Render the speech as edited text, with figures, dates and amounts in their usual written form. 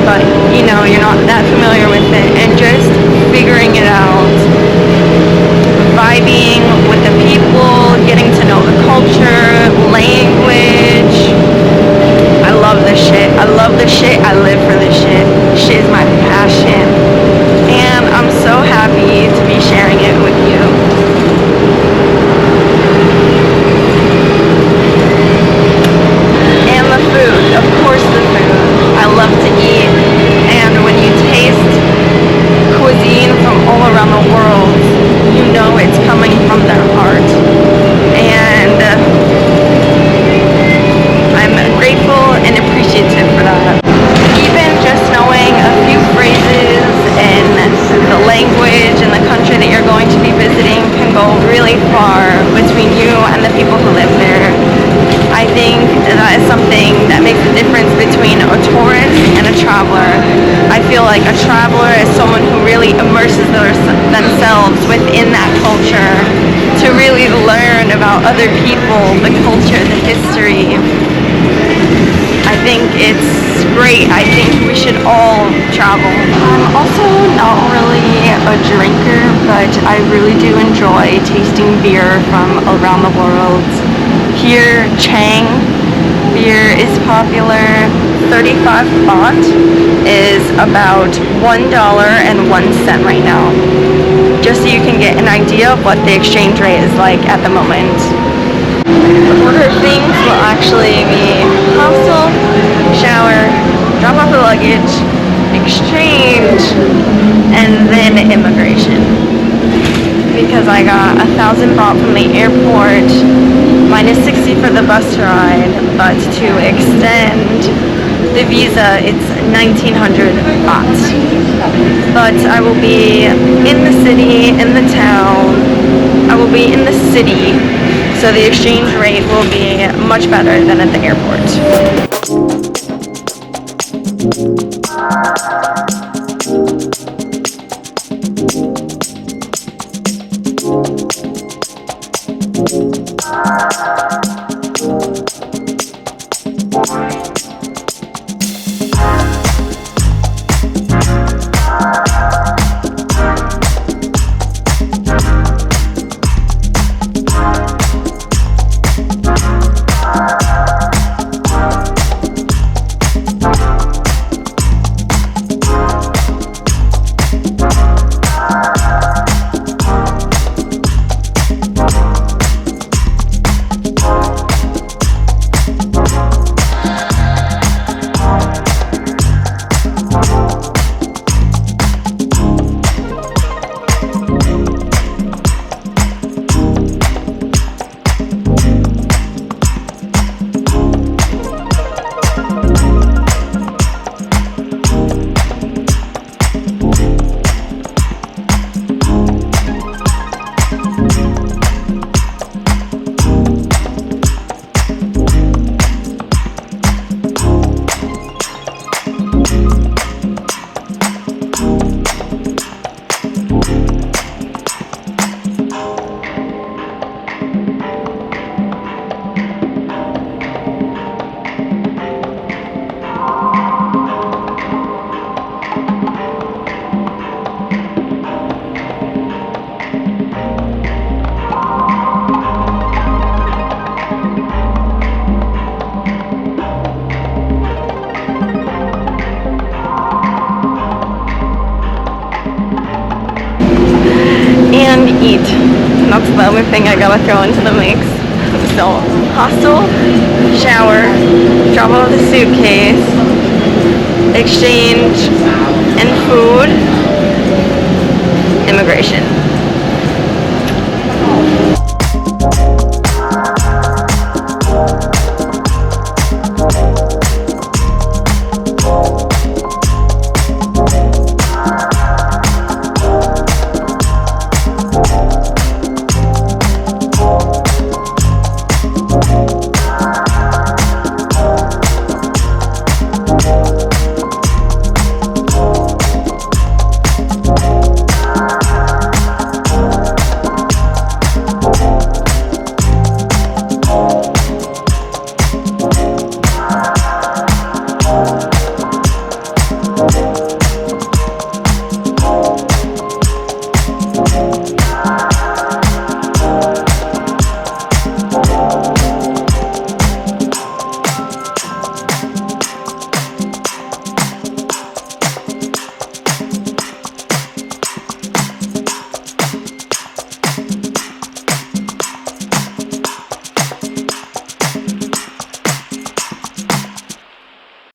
but you know, you're not that familiar with it, and just figuring it out, vibing with the people, getting to know the culture, language. I love this shit. I love this shit. I live for this shit. Shit is my passion, and I'm so happy to be sharing it with you. And the food, of course the food. I love to eat, and when you taste cuisine from all around the world, you know it's coming from their heart. And I'm grateful and appreciative for that. Even just knowing a few phrases in the language and the country that you're going to be visiting can go really far between you and the people who live there. I think that is something that makes the difference between a tourist and a traveler. I feel like a traveler is someone who really immerses themselves within that culture to really learn about other people, the culture, the history. I think it's great. I think we should all travel. I'm also not really a drinker, but I really do enjoy tasting beer from around the world. Here, Chang beer is popular. 35 baht is about $1.01 right now. Just so you can get an idea of what the exchange rate is like at the moment. The order of things will actually be hostel, shower, drop off the luggage, exchange, and then immigration. Because I got 1,000 baht from the airport, minus 60 for the bus ride, but to extend the visa, it's 1,900 baht. But I will be in the city, in the town. I will be in the city, so the exchange rate will be much better than at the airport. And eat. That's the other thing I gotta throw into the mix. So, hostel, shower, drop off the suitcase, exchange, and food, immigration.